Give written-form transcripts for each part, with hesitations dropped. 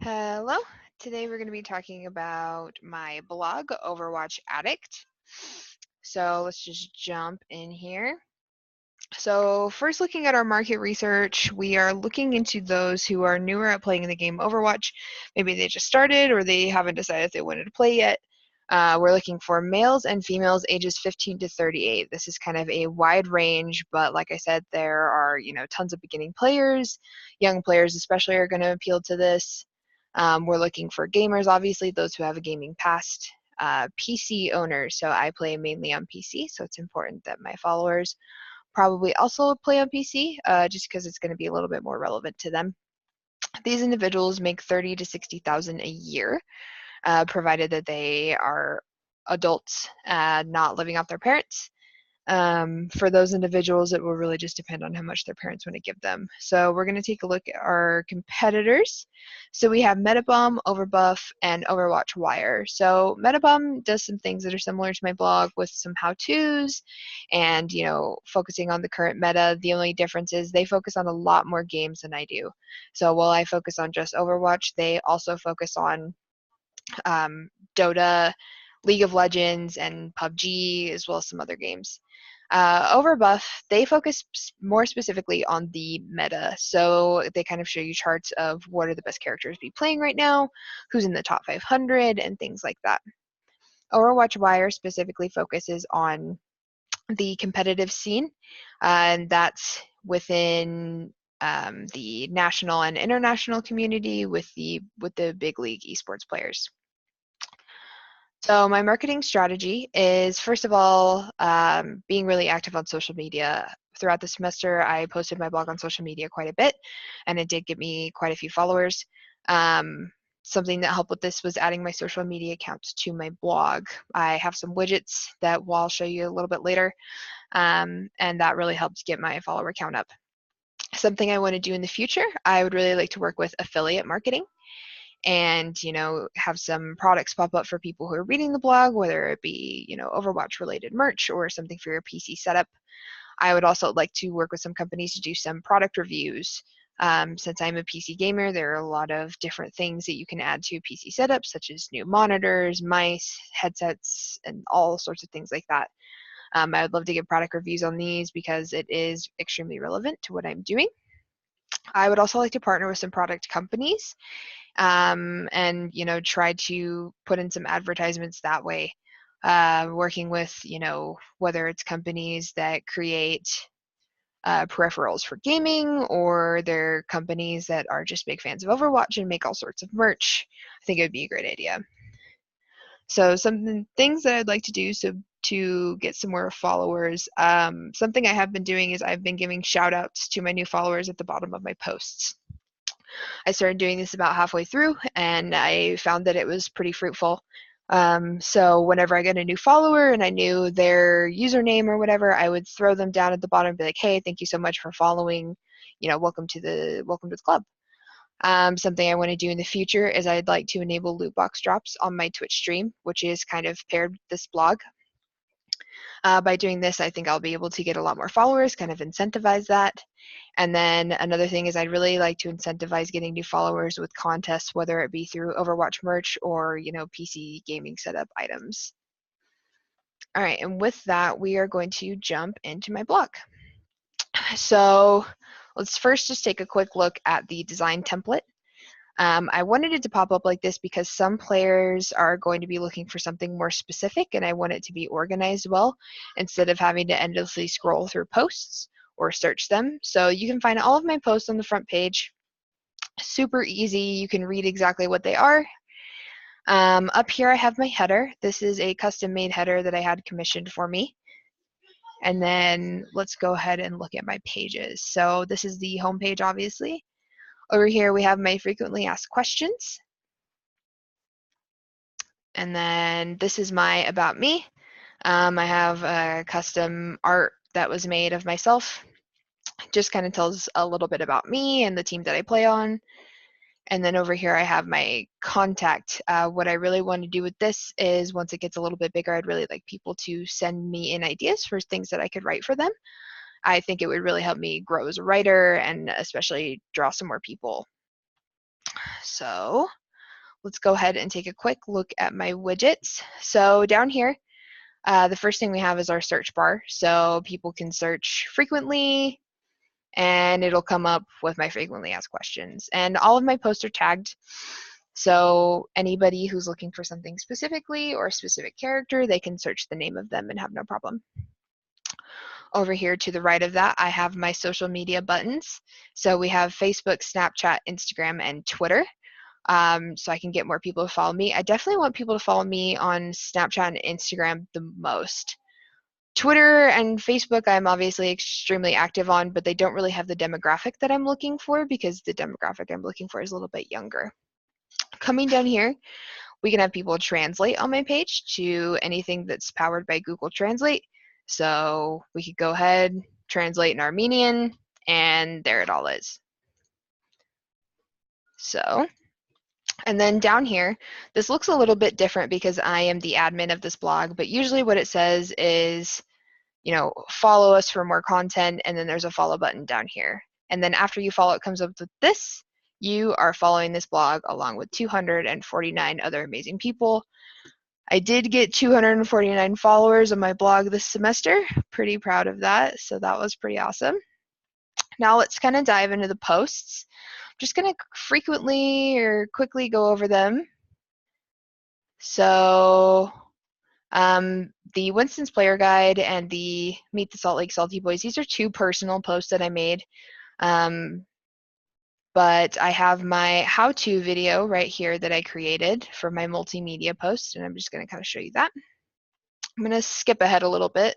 Hello. Today we're going to be talking about my blog, Overwatch Addict. So let's just jump in here. So first, looking at our market research, we are looking into those who are newer at playing the game Overwatch. Maybe they just started or they haven't decided if they wanted to play yet. We're looking for males and females ages 15 to 38. This is kind of a wide range, but like I said, there are tons of beginning players. Young players especially are going to appeal to this. We're looking for gamers, obviously, those who have a gaming past. PC owners, so I play mainly on PC, so it's important that my followers probably also play on PC, just because it's going to be a little bit more relevant to them. These individuals make 30 to 60,000 a year, provided that they are adults, not living off their parents. For those individuals, it will really just depend on how much their parents want to give them. So we're going to take a look at our competitors. So we have Metabomb, Overbuff, and Overwatch Wire. So Metabomb does some things that are similar to my blog with some how-tos and, focusing on the current meta. The only difference is they focus on a lot more games than I do. So while I focus on just Overwatch, they also focus on Dota, League of Legends, and PUBG, as well as some other games. Overbuff, they focus more specifically on the meta. So they kind of show you charts of what are the best characters to be playing right now, who's in the top 500, and things like that. Overwatch Wire specifically focuses on the competitive scene, and that's within the national and international community with the big league esports players. So my marketing strategy is, first of all, being really active on social media. Throughout the semester, I posted my blog on social media quite a bit, and it did get me quite a few followers. Something that helped with this was adding my social media accounts to my blog. I have some widgets that I'll show you a little bit later, and that really helped get my follower count up. Something I want to do in the future, I would really like to work with affiliate marketing and have some products pop up for people who are reading the blog, whether it be Overwatch related merch or something for your PC setup. I would also like to work with some companies to do some product reviews. Since I'm a PC gamer, there are a lot of different things that you can add to a PC setup, such as new monitors, mice, headsets, and all sorts of things like that. I would love to give product reviews on these because it is extremely relevant to what I'm doing. I would also like to partner with some product companies, and try to put in some advertisements that way, working with whether it's companies that create peripherals for gaming, or they're companies that are just big fans of Overwatch and make all sorts of merch. I think it would be a great idea. So some things that I'd like to do to get some more followers, something I have been doing is I've been giving shout outs to my new followers at the bottom of my posts. I started doing this about halfway through, and I found that it was pretty fruitful. So whenever I get a new follower and I knew their username or whatever, I would throw them down at the bottom and be like, "Hey, thank you so much for following. Welcome to the club." Something I want to do in the future is I'd like to enable loot box drops on my Twitch stream, which is kind of paired with this blog. By doing this, I think I'll be able to get a lot more followers, kind of incentivize that. And then another thing is I'd really like to incentivize getting new followers with contests, whether it be through Overwatch merch or, PC gaming setup items. All right, and with that, we are going to jump into my blog. So let's first just take a quick look at the design template. I wanted it to pop up like this because some players are going to be looking for something more specific, and I want it to be organized well instead of having to endlessly scroll through posts or search them. So you can find all of my posts on the front page. Super easy. You can read exactly what they are. Up here I have my header. This is a custom-made header that I had commissioned for me. And then let's go ahead and look at my pages. So this is the home page, obviously. Over here we have my frequently asked questions. And then this is my about me. I have a custom art that was made of myself. Just kind of tells a little bit about me and the team that I play on. And then over here I have my contact. What I really want to do with this is once it gets a little bit bigger, I'd really like people to send me in ideas for things that I could write for them. I think it would really help me grow as a writer and especially draw some more people. So let's go ahead and take a quick look at my widgets. So down here, the first thing we have is our search bar. So people can search frequently, and it'll come up with my frequently asked questions. And all of my posts are tagged. So anybody who's looking for something specifically or a specific character, they can search the name of them and have no problem. Over here to the right of that, I have my social media buttons. So we have Facebook, Snapchat, Instagram, and Twitter. So I can get more people to follow me. I definitely want people to follow me on Snapchat and Instagram the most. Twitter and Facebook, I'm obviously extremely active on, but they don't really have the demographic that I'm looking for because the demographic I'm looking for is a little bit younger. Coming down here, we can have people translate on my page to anything that's powered by Google Translate. So we could go ahead, translate in Armenian, and there it all is. So, and then down here, this looks a little bit different because I am the admin of this blog, but usually what it says is, you know, follow us for more content, and then there's a follow button down here. And then after you follow, it comes up with this. You are following this blog along with 249 other amazing people. I did get 249 followers on my blog this semester. Pretty proud of that, so that was pretty awesome. Now let's kind of dive into the posts. I'm just going to frequently or quickly go over them. So the Winston's Player Guide and the Meet the Salt Lake Salty Boys, these are two personal posts that I made. But I have my how-to video right here that I created for my multimedia post, and I'm just going to kind of show you that. I'm going to skip ahead a little bit.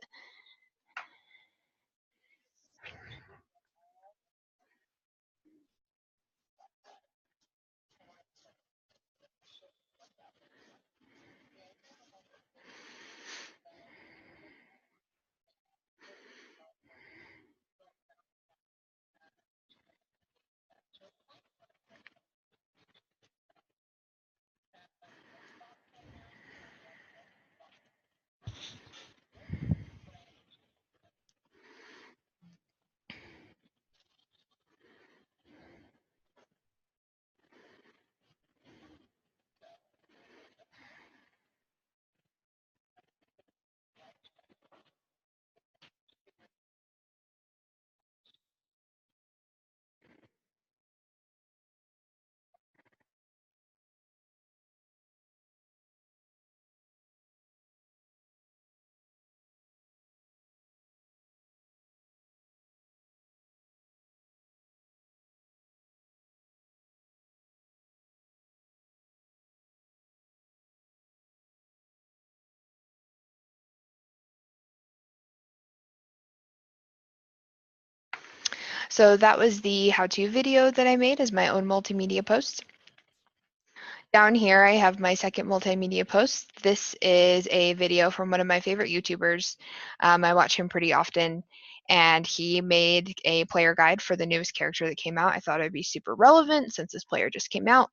So that was the how-to video that I made as my own multimedia post. Down here, I have my second multimedia post. This is a video from one of my favorite YouTubers. I watch him pretty often, and he made a player guide for the newest character that came out. I thought it'd be super relevant since this player just came out.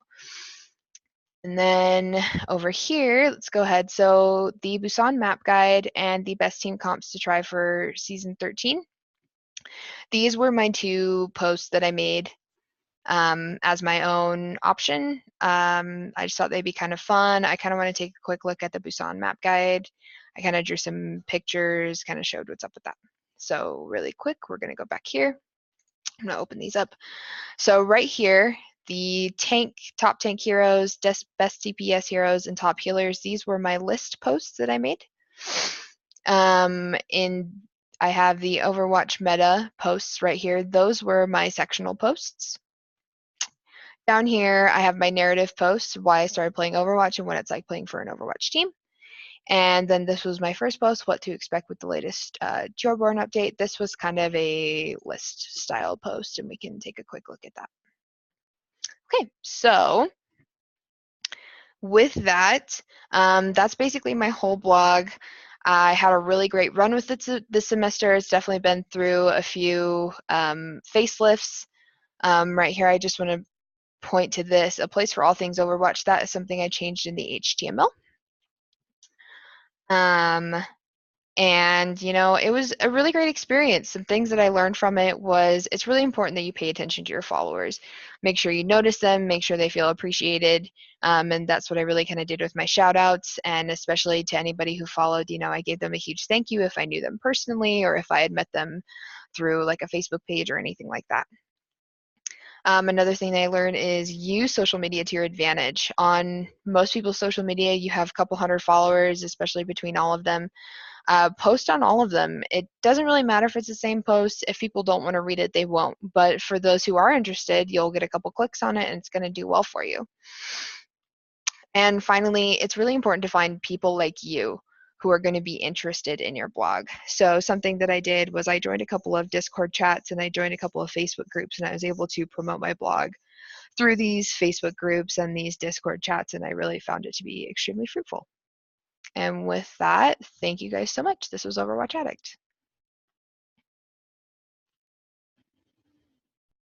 And then over here, let's go ahead. So the Busan map guide and the best team comps to try for season 13. These were my two posts that I made as my own option. I just thought they'd be kind of fun. I kind of want to take a quick look at the Busan map guide. I kind of drew some pictures, kind of showed what's up with that. So really quick, we're going to go back here. I'm going to open these up. So right here, the top tank heroes, best DPS heroes, and top healers, these were my list posts that I made. I have the Overwatch meta posts right here. Those were my sectional posts. Down here, I have my narrative posts, why I started playing Overwatch and what it's like playing for an Overwatch team. And then this was my first post, what to expect with the latest Tourborn update. This was kind of a list style post, and we can take a quick look at that. Okay, so with that, that's basically my whole blog. I had a really great run with it this semester. It's definitely been through a few facelifts. Right here, I just want to point to this, a place for all things Overwatch. That is something I changed in the HTML. And, you know, it was a really great experience. Some things that I learned from it was it's really important that you pay attention to your followers. Make sure you notice them, make sure they feel appreciated. And that's what I really kind of did with my shout outs. And especially to anybody who followed, you know, I gave them a huge thank you if I knew them personally or if I had met them through like a Facebook page or anything like that. Another thing that I learned is use social media to your advantage. On most people's social media, you have a couple hundred followers, especially between all of them. Post on all of them. It doesn't really matter if it's the same post. If people don't want to read it, they won't. But for those who are interested, you'll get a couple clicks on it and it's going to do well for you. And finally, it's really important to find people like you who are going to be interested in your blog. So something that I did was I joined a couple of Discord chats and I joined a couple of Facebook groups, and I was able to promote my blog through these Facebook groups and these Discord chats, and I really found it to be extremely fruitful. And with that, thank you guys so much. This was Overwatch Addict.